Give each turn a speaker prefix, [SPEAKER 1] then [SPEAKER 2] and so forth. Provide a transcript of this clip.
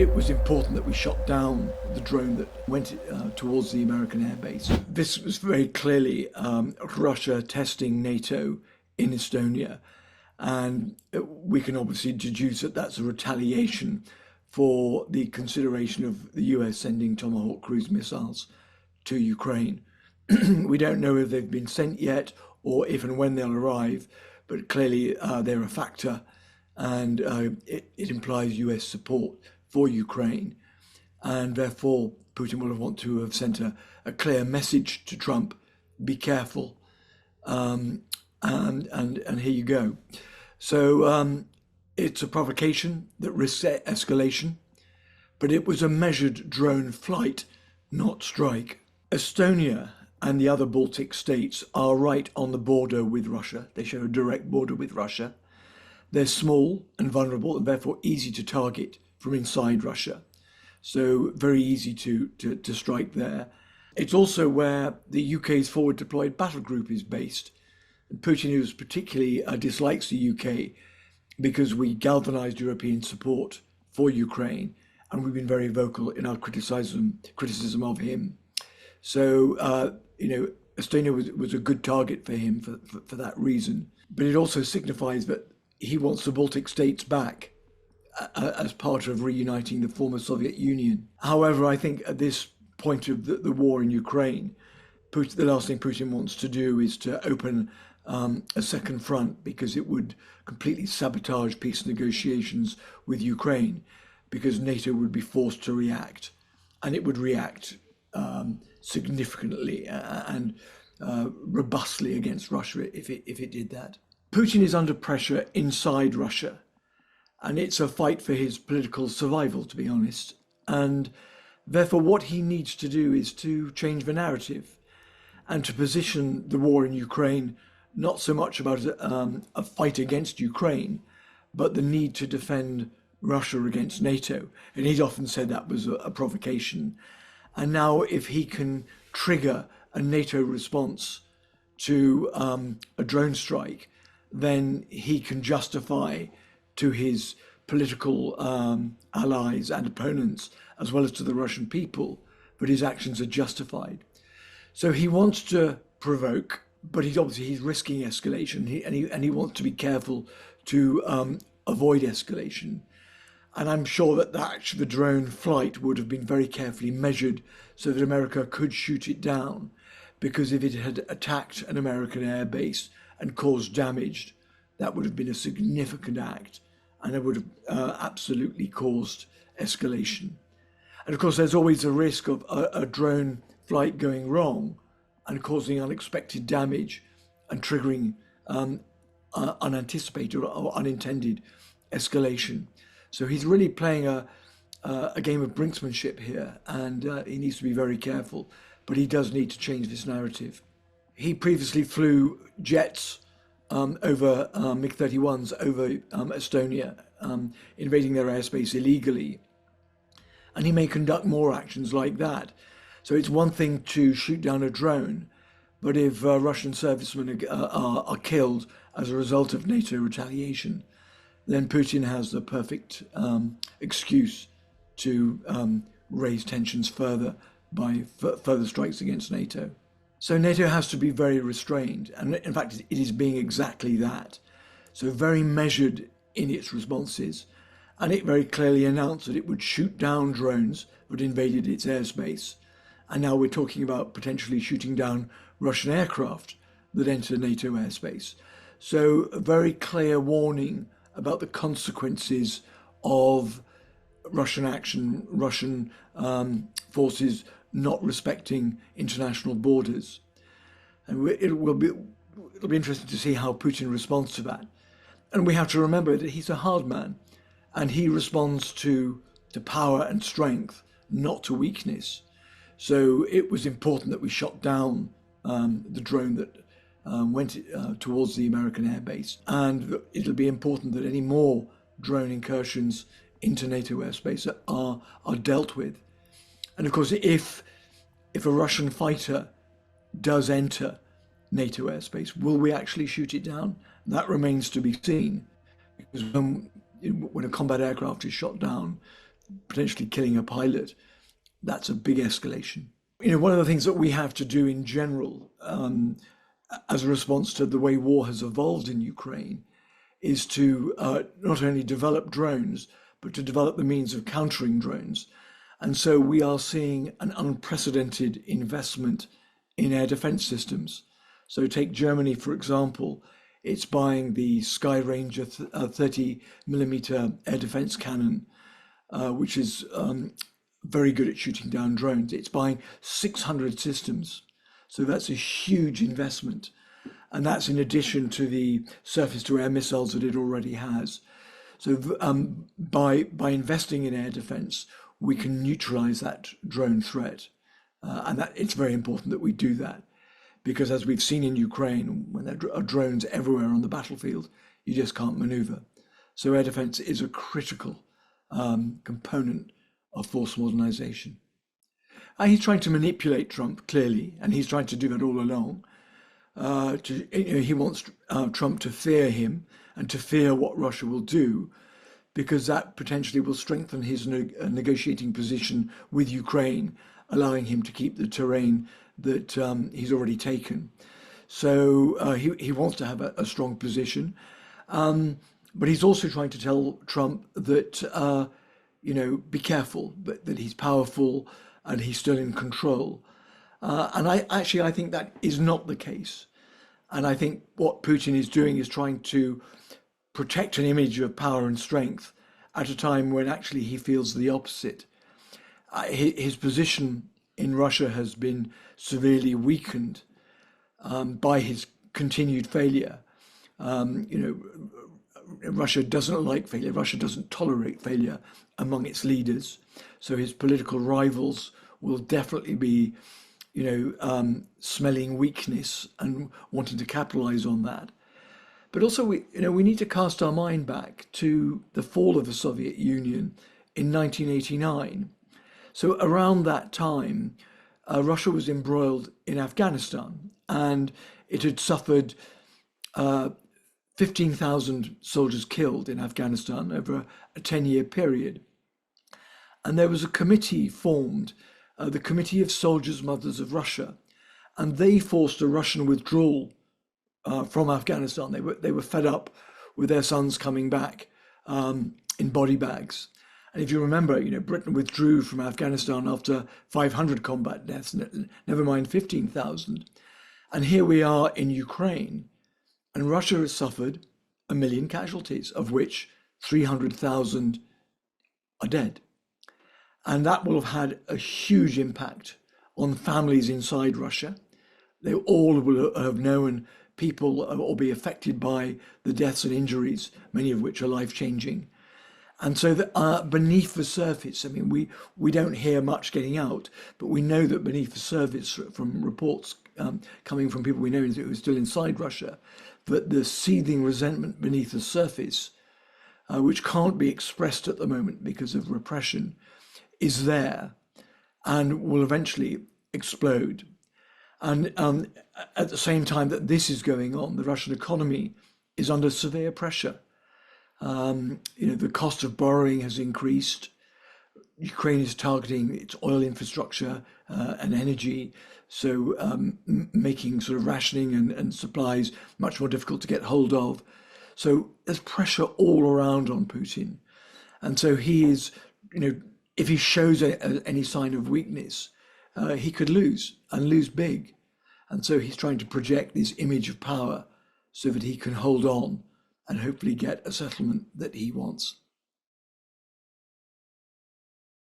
[SPEAKER 1] It was important that we shot down the drone that went towards the American airbase. This was very clearly Russia testing NATO in Estonia. And we can obviously deduce that that's a retaliation for the consideration of the US sending Tomahawk cruise missiles to Ukraine. We don't know if they've been sent yet or if and when they'll arrive, but clearly they're a factor, and it implies US support for Ukraine. And therefore, Putin will want to have sent a clear message to Trump: be careful. And here you go. So it's a provocation that risks escalation, but it was a measured drone flight, not strike. Estonia and the other Baltic states are right on the border with Russia. They share a direct border with Russia. They're small and vulnerable and therefore easy to target from inside Russia. So very easy to strike there. It's also where the UK's forward deployed battle group is based. And Putin, who particularly dislikes the UK because we galvanized European support for Ukraine, and we've been very vocal in our criticism of him. So, Estonia was a good target for him for that reason. But it also signifies that he wants the Baltic states back as part of reuniting the former Soviet Union. However, I think at this point of the war in Ukraine, the last thing Putin wants to do is to open a second front, because it would completely sabotage peace negotiations with Ukraine, because NATO would be forced to react, and it would react significantly and robustly against Russia if it did that. Putin is under pressure inside Russia, and it's a fight for his political survival, to be honest. And therefore, what he needs to do is to change the narrative and to position the war in Ukraine not so much about a fight against Ukraine, but the need to defend Russia against NATO. And he's often said that was a provocation. And now if he can trigger a NATO response to a drone strike, then he can justify to his political allies and opponents, as well as to the Russian people, that his actions are justified. So he wants to provoke, but he's risking escalation, and he wants to be careful to avoid escalation. And I'm sure that the drone flight would have been very carefully measured so that America could shoot it down, because if it had attacked an American airbase and caused damage, that would have been a significant act, and it would have absolutely caused escalation. And of course, there's always a risk of a drone flight going wrong and causing unexpected damage and triggering unanticipated or unintended escalation. So he's really playing a game of brinksmanship here, and he needs to be very careful, but he does need to change this narrative. He previously flew jets over MiG-31s over Estonia, invading their airspace illegally, and he may conduct more actions like that. So it's one thing to shoot down a drone, but if Russian servicemen are killed as a result of NATO retaliation, then Putin has the perfect excuse to raise tensions further by further strikes against NATO. So NATO has to be very restrained, and in fact it is being exactly that. So very measured in its responses, and it very clearly announced that it would shoot down drones that invaded its airspace. And now we're talking about potentially shooting down Russian aircraft that enter NATO airspace. So a very clear warning about the consequences of Russian action, Russian forces not respecting international borders. And it'll be interesting to see how Putin responds to that. And we have to remember that he's a hard man, and he responds to power and strength, not to weakness. So it was important that we shot down the drone that went towards the American airbase. And it'll be important that any more drone incursions into NATO airspace are dealt with. And of course, if a Russian fighter does enter NATO airspace, will we actually shoot it down? That remains to be seen, because when a combat aircraft is shot down, potentially killing a pilot, that's a big escalation. One of the things that we have to do in general, as a response to the way war has evolved in Ukraine, is to not only develop drones, but to develop the means of countering drones. And so we are seeing an unprecedented investment in air defense systems. So take Germany, for example, it's buying the Sky Ranger 30 millimeter air defense cannon, which is very good at shooting down drones. It's buying 600 systems. So that's a huge investment. And that's in addition to the surface-to-air missiles that it already has. So by investing in air defense, we can neutralize that drone threat. And that it's very important that we do that. Because as we've seen in Ukraine, when there are drones everywhere on the battlefield, you just can't maneuver. So air defense is a critical component of force modernization. He's trying to manipulate Trump, clearly, and he's trying to do that all along. He wants Trump to fear him and to fear what Russia will do, because that potentially will strengthen his negotiating position with Ukraine, allowing him to keep the terrain that he's already taken. So he wants to have a strong position, but he's also trying to tell Trump that be careful, that he's powerful and he's still in control. And I think that is not the case. And I think what Putin is doing is trying to protect an image of power and strength at a time when actually he feels the opposite. His position in Russia has been severely weakened by his continued failure. Russia doesn't like failure. Russia doesn't tolerate failure among its leaders. So his political rivals will definitely be, smelling weakness and wanting to capitalize on that. But also, we need to cast our mind back to the fall of the Soviet Union in 1989. So around that time, Russia was embroiled in Afghanistan, and it had suffered 15,000 soldiers killed in Afghanistan over a 10-year period. And there was a committee formed, the Committee of Soldiers' Mothers of Russia, and they forced a Russian withdrawal from Afghanistan. They were fed up with their sons coming back in body bags. And if you remember, Britain withdrew from Afghanistan after 500 combat deaths, never mind 15,000. And here we are in Ukraine, and Russia has suffered 1 million casualties, of which 300,000 are dead. And that will have had a huge impact on families inside Russia. They all will have known people or be affected by the deaths and injuries, many of which are life-changing. And so that beneath the surface, we don't hear much getting out, but we know that beneath the surface, from reports coming from people we know who are still inside Russia, that the seething resentment beneath the surface, which can't be expressed at the moment because of repression, is there and will eventually explode. And at the same time that this is going on, the Russian economy is under severe pressure. The cost of borrowing has increased. Ukraine is targeting its oil infrastructure and energy, so making sort of rationing and supplies much more difficult to get hold of. So there's pressure all around on Putin. And so he is, if he shows any sign of weakness, he could lose and lose big. And so he's trying to project this image of power so that he can hold on and hopefully get a settlement that he wants.